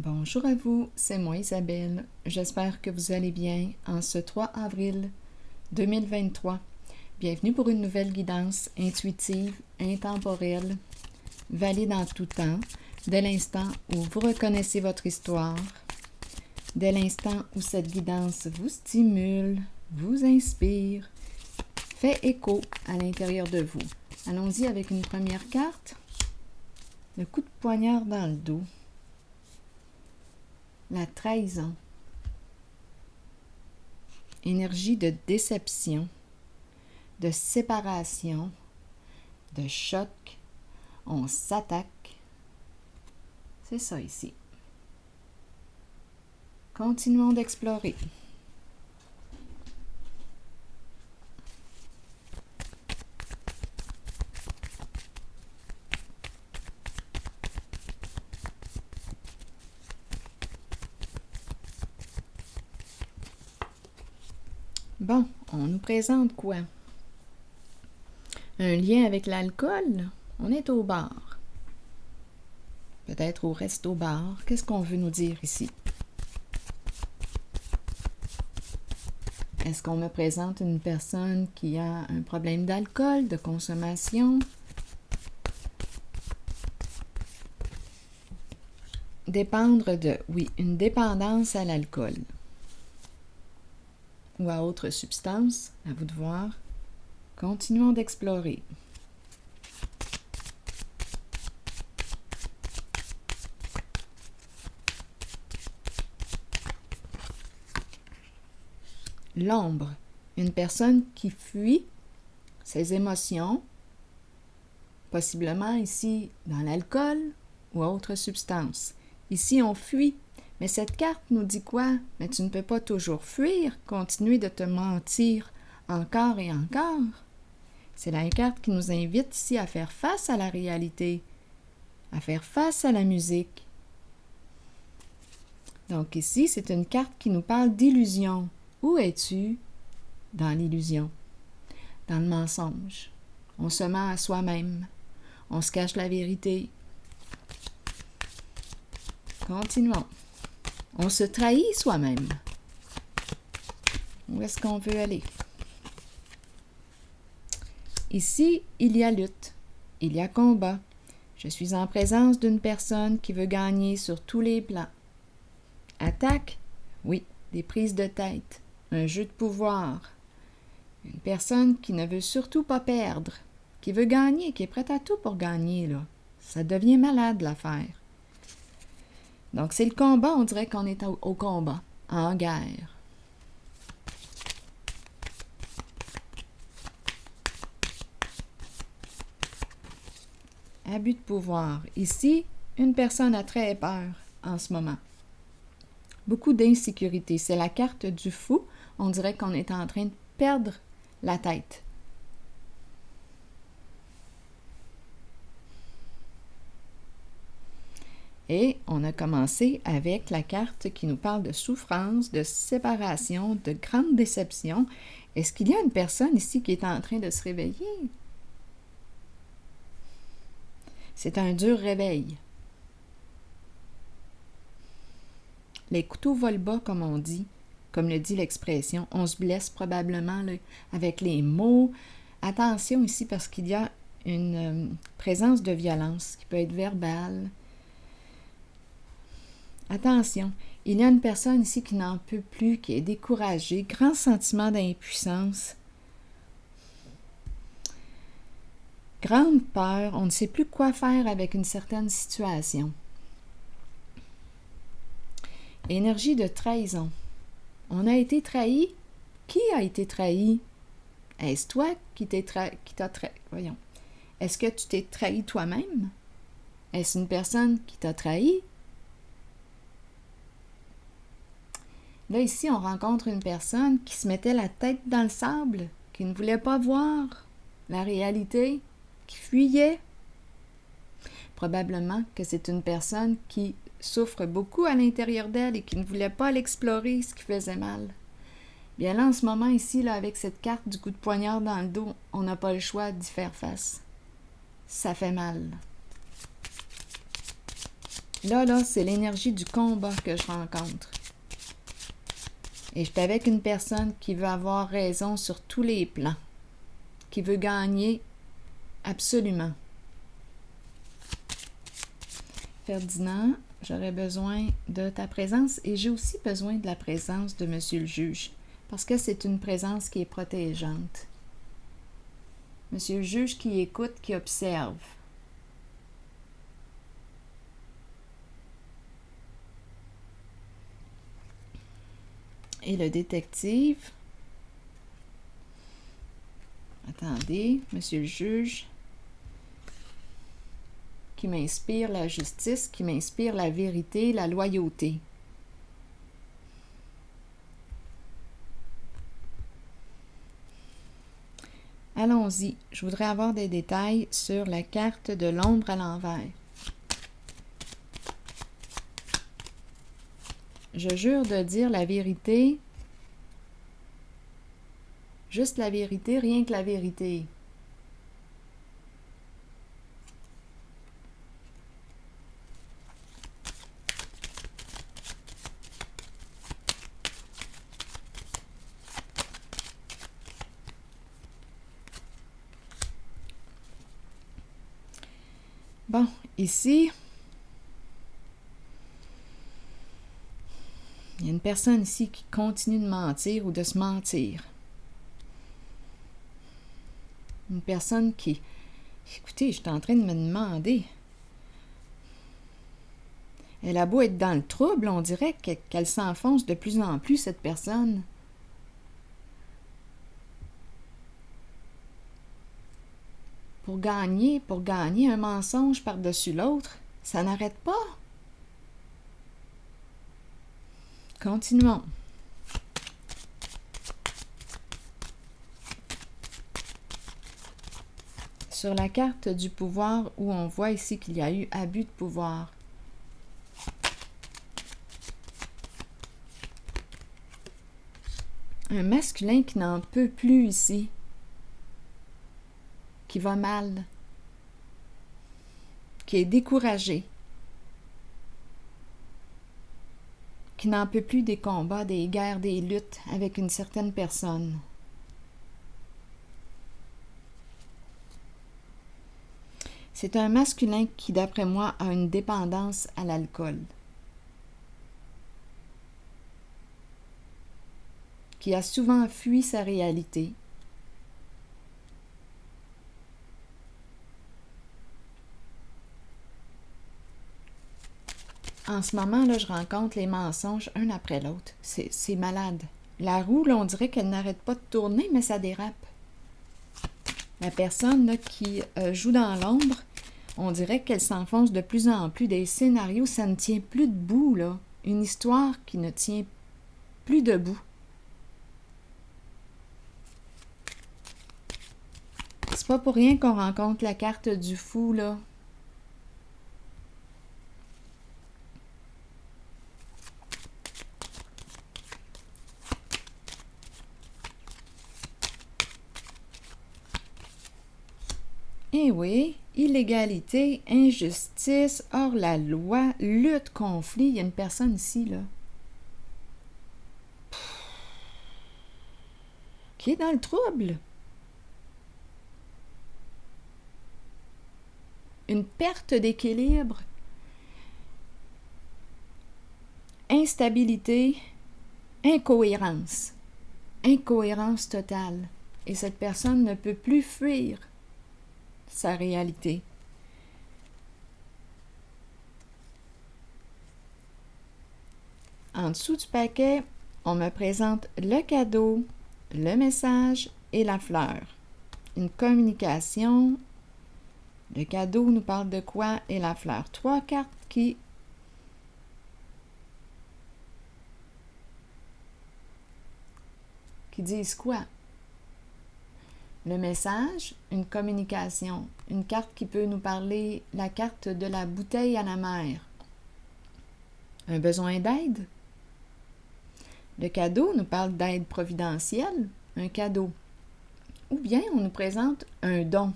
Bonjour à vous, c'est moi Isabelle. J'espère que vous allez bien en ce 3 avril 2023. Bienvenue pour une nouvelle guidance intuitive, intemporelle, valide en tout temps, dès l'instant où vous reconnaissez votre histoire, dès l'instant où cette guidance vous stimule, vous inspire, fait écho à l'intérieur de vous. Allons-y avec une première carte, le coup de poignard dans le dos. La trahison. Énergie de déception, de séparation, de choc. On s'attaque. C'est ça ici. Continuons d'explorer. Bon, on nous présente quoi? Un lien avec l'alcool? On est au bar. Peut-être au resto-bar. Qu'est-ce qu'on veut nous dire ici? Est-ce qu'on me présente une personne qui a un problème d'alcool, de consommation? Dépendre de, oui, une dépendance à l'alcool. Ou à autre substance, à vous de voir. Continuons d'explorer. L'ombre, une personne qui fuit ses émotions, possiblement ici dans l'alcool ou autre substance. Ici, on fuit. Mais cette carte nous dit quoi? Mais tu ne peux pas toujours fuir, continuer de te mentir encore et encore. C'est la carte qui nous invite ici à faire face à la réalité, à faire face à la musique. Donc ici, c'est une carte qui nous parle d'illusion. Où es-tu dans l'illusion? Dans le mensonge. On se ment à soi-même. On se cache la vérité. Continuons. On se trahit soi-même. Où est-ce qu'on veut aller? Ici, il y a lutte. Il y a combat. Je suis en présence d'une personne qui veut gagner sur tous les plans. Attaque? Oui, des prises de tête. Un jeu de pouvoir. Une personne qui ne veut surtout pas perdre. Qui veut gagner, qui est prête à tout pour gagner, là. Ça devient malade, l'affaire. Donc, c'est le combat, on dirait qu'on est au combat, en guerre. Abus de pouvoir. Ici, une personne a très peur en ce moment. Beaucoup d'insécurité. C'est la carte du fou. On dirait qu'on est en train de perdre la tête. Et on a commencé avec la carte qui nous parle de souffrance, de séparation, de grande déception. Est-ce qu'il y a une personne ici qui est en train de se réveiller? C'est un dur réveil. Les couteaux volent bas, comme on dit, comme le dit l'expression. On se blesse probablement là, avec les mots. Attention ici parce qu'il y a une présence de violence qui peut être verbale. Attention, il y a une personne ici qui n'en peut plus, qui est découragée, grand sentiment d'impuissance, grande peur, on ne sait plus quoi faire avec une certaine situation. Énergie de trahison. On a été trahi. Qui a été trahi? Est-ce toi qui t'a trahi? Voyons. Est-ce que tu t'es trahi toi-même? Est-ce une personne qui t'a trahi? Là, ici, on rencontre une personne qui se mettait la tête dans le sable, qui ne voulait pas voir la réalité, qui fuyait. Probablement que c'est une personne qui souffre beaucoup à l'intérieur d'elle et qui ne voulait pas l'explorer, ce qui faisait mal. Bien là, en ce moment, ici, là, avec cette carte du coup de poignard dans le dos, on n'a pas le choix d'y faire face. Ça fait mal. Là, c'est l'énergie du combat que je rencontre. Et je suis avec une personne qui veut avoir raison sur tous les plans, qui veut gagner absolument. Ferdinand, j'aurais besoin de ta présence et j'ai aussi besoin de la présence de Monsieur le juge, parce que c'est une présence qui est protégeante. Monsieur le juge qui écoute, qui observe. Et le détective. Attendez, Monsieur le juge, qui m'inspire la justice, qui m'inspire la vérité, la loyauté. Allons-y, je voudrais avoir des détails sur la carte de l'ombre à l'envers. Je jure de dire la vérité, juste la vérité, rien que la vérité. Bon, ici, il y a une personne ici qui continue de mentir ou de se mentir. Une personne qui... Écoutez, je suis en train de me demander. Elle a beau être dans le trouble, on dirait qu'elle s'enfonce de plus en plus, cette personne. Pour gagner un mensonge par-dessus l'autre, ça n'arrête pas. Continuons. Sur la carte du pouvoir, où on voit ici qu'il y a eu abus de pouvoir. Un masculin qui n'en peut plus ici, qui va mal, qui est découragé, qui n'en peut plus des combats, des guerres, des luttes avec une certaine personne. C'est un masculin qui, d'après moi, a une dépendance à l'alcool, qui a souvent fui sa réalité, en ce moment, là, je rencontre les mensonges un après l'autre. C'est malade. La roue, là, on dirait qu'elle n'arrête pas de tourner, mais ça dérape. La personne là, qui joue dans l'ombre, on dirait qu'elle s'enfonce de plus en plus. Des scénarios, ça ne tient plus debout, là. Une histoire qui ne tient plus debout. C'est pas pour rien qu'on rencontre la carte du fou, là. Eh oui, illégalité, injustice, hors la loi, lutte, conflit. Il y a une personne ici, là, qui est dans le trouble. Une perte d'équilibre, instabilité, incohérence. Incohérence totale. Et cette personne ne peut plus fuir sa réalité. En dessous du paquet, on me présente le cadeau, le message et la fleur. Une communication. Le cadeau nous parle de quoi et la fleur. 3 cartes qui disent quoi? Le message, une communication, une carte qui peut nous parler, la carte de la bouteille à la mer. Un besoin d'aide. Le cadeau nous parle d'aide providentielle, un cadeau. Ou bien on nous présente un don.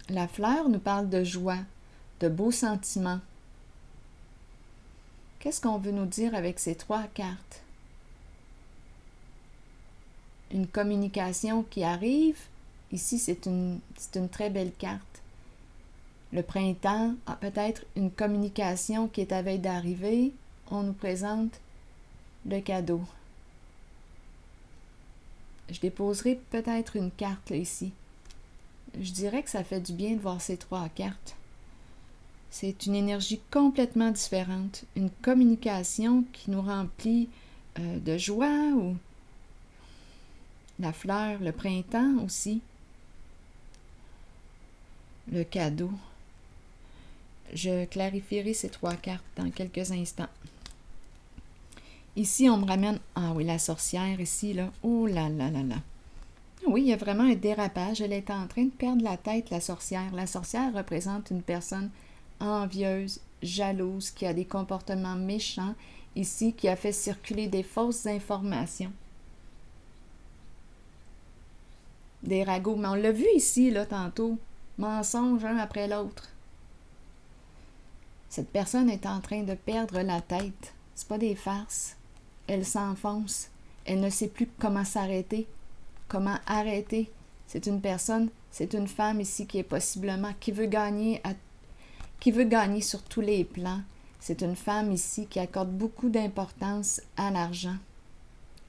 La fleur nous parle de joie, de beaux sentiments. Qu'est-ce qu'on veut nous dire avec ces 3 cartes? Une communication qui arrive. Ici, c'est une très belle carte. Le printemps a peut-être une communication qui est à veille d'arriver. On nous présente le cadeau. Je déposerai peut-être une carte là, ici. Je dirais que ça fait du bien de voir ces 3 cartes. C'est une énergie complètement différente. Une communication qui nous remplit de joie ou la fleur, le printemps aussi. Le cadeau. Je clarifierai ces 3 cartes dans quelques instants. Ici, on me ramène... Ah oui, la sorcière ici, là. Oh là là là là. Oui, il y a vraiment un dérapage. Elle est en train de perdre la tête, la sorcière. La sorcière représente une personne envieuse, jalouse, qui a des comportements méchants, ici, qui a fait circuler des fausses informations. Des ragots. Mais on l'a vu ici, là, tantôt. Mensonges un après l'autre. Cette personne est en train de perdre la tête. C'est pas des farces. Elle s'enfonce. Elle ne sait plus comment s'arrêter. Comment arrêter. C'est une personne, c'est une femme ici qui est possiblement, qui veut gagner sur tous les plans. C'est une femme ici qui accorde beaucoup d'importance à l'argent,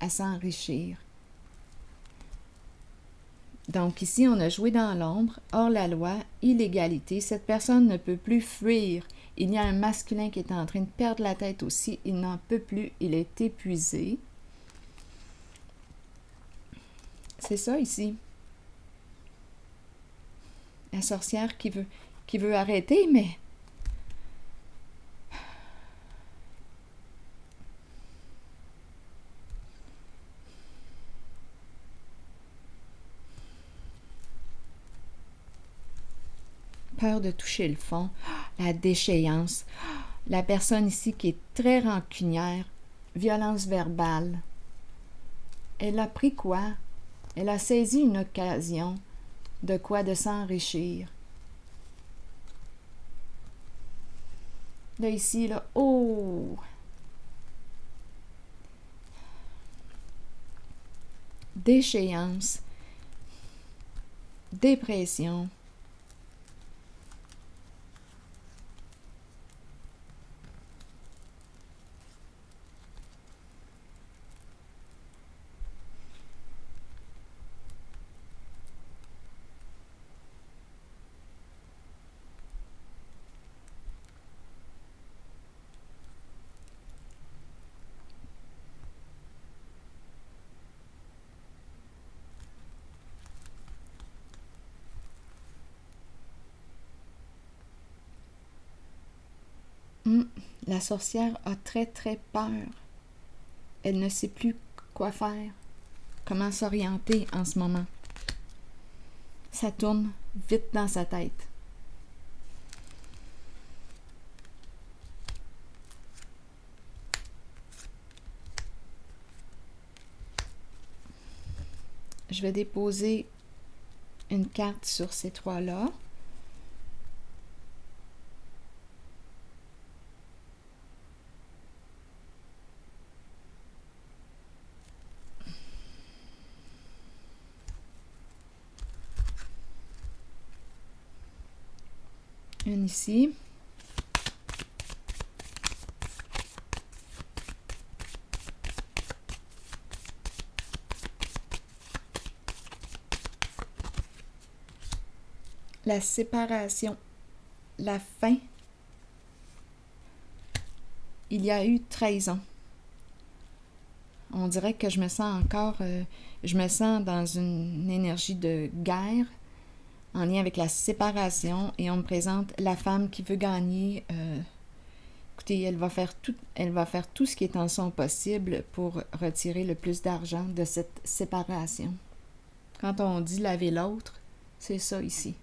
à s'enrichir. Donc ici, on a joué dans l'ombre, hors la loi, illégalité. Cette personne ne peut plus fuir. Il y a un masculin qui est en train de perdre la tête aussi. Il n'en peut plus. Il est épuisé. C'est ça ici. La sorcière qui veut arrêter, mais... Peur de toucher le fond, la déchéance, la personne ici qui est très rancunière, violence verbale. Elle a pris quoi? Elle a saisi une occasion de quoi? De s'enrichir. Là, ici, là, oh! Déchéance, dépression. La sorcière a très très peur. Elle ne sait plus quoi faire, comment s'orienter en ce moment. Ça tourne vite dans sa tête. Je vais déposer une carte sur ces 3-là. Une ici. La séparation, la fin. Il y a eu trahison. On dirait que je me sens encore, je me sens dans une énergie de guerre en lien avec la séparation et on me présente la femme qui veut gagner. Écoutez, elle va faire tout ce qui est en son possible pour retirer le plus d'argent de cette séparation. Quand on dit laver l'autre, c'est ça ici.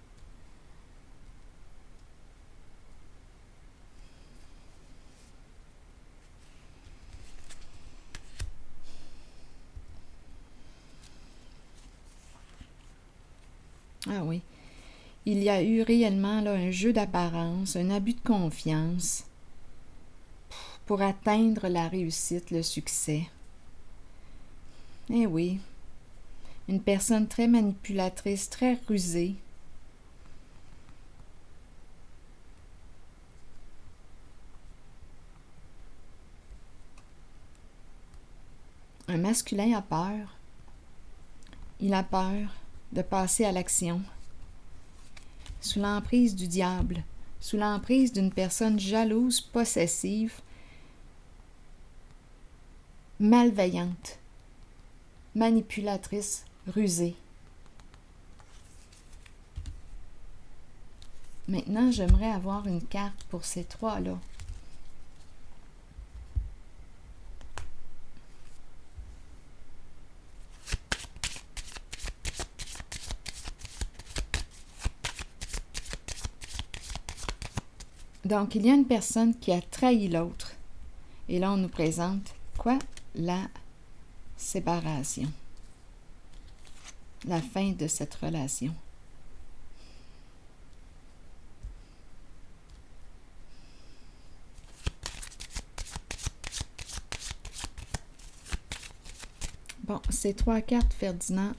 Ah oui. il y a eu réellement là, un jeu d'apparence, un abus de confiance pour atteindre la réussite, le succès. Eh oui, une personne très manipulatrice, très rusée. Un masculin a peur. Il a peur de passer à l'action. Sous l'emprise du diable, sous l'emprise d'une personne jalouse, possessive, malveillante, manipulatrice, rusée. Maintenant, j'aimerais avoir une carte pour ces trois-là. Donc, il y a une personne qui a trahi l'autre. Et là, on nous présente quoi? La séparation. La fin de cette relation. Bon, ces trois cartes, Ferdinand,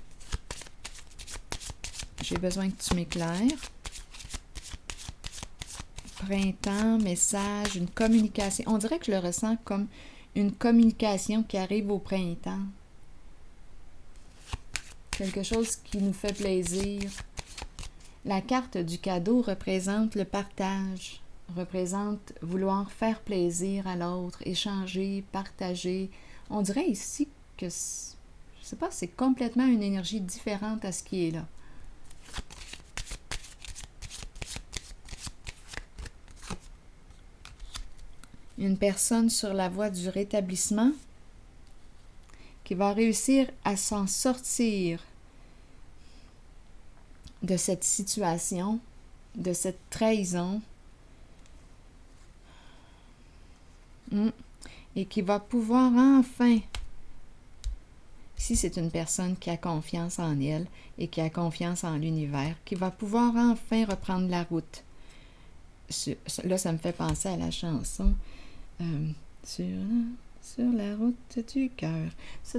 j'ai besoin que tu m'éclaires. Printemps, message, une communication. On dirait que je le ressens comme une communication qui arrive au printemps. Quelque chose qui nous fait plaisir. La carte du cadeau représente le partage, représente vouloir faire plaisir à l'autre, échanger, partager. On dirait ici que, je sais pas, c'est complètement une énergie différente à ce qui est là. Une personne sur la voie du rétablissement qui va réussir à s'en sortir de cette situation, de cette trahison, et qui va pouvoir enfin, si c'est une personne qui a confiance en elle et qui a confiance en l'univers, qui va pouvoir enfin reprendre la route. Là, ça me fait penser à la chanson sur la route du cœur. Ça,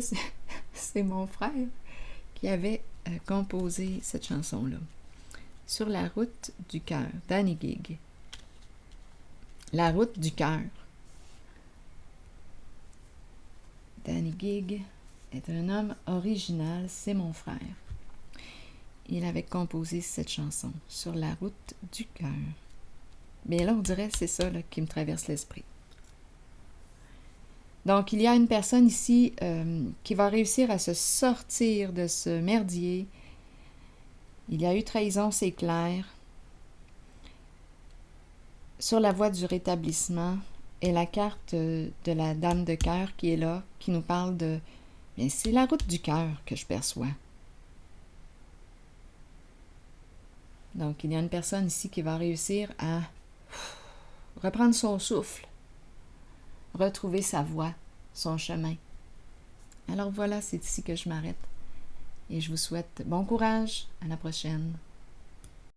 c'est mon frère qui avait composé cette chanson-là. Sur la route du cœur, Danny Gig. La route du cœur. Danny Gig est un homme original, c'est mon frère. Il avait composé cette chanson, Sur la route du cœur. Mais là, on dirait que c'est ça là, qui me traverse l'esprit. Donc, il y a une personne ici qui va réussir à se sortir de ce merdier. Il y a eu trahison, c'est clair. Sur la voie du rétablissement est la carte de la dame de cœur qui est là, qui nous parle de... Bien, c'est la route du cœur que je perçois. Donc, il y a une personne ici qui va réussir à reprendre son souffle, retrouver sa voie, son chemin. Alors voilà, c'est ici que je m'arrête. Et je vous souhaite bon courage. À la prochaine.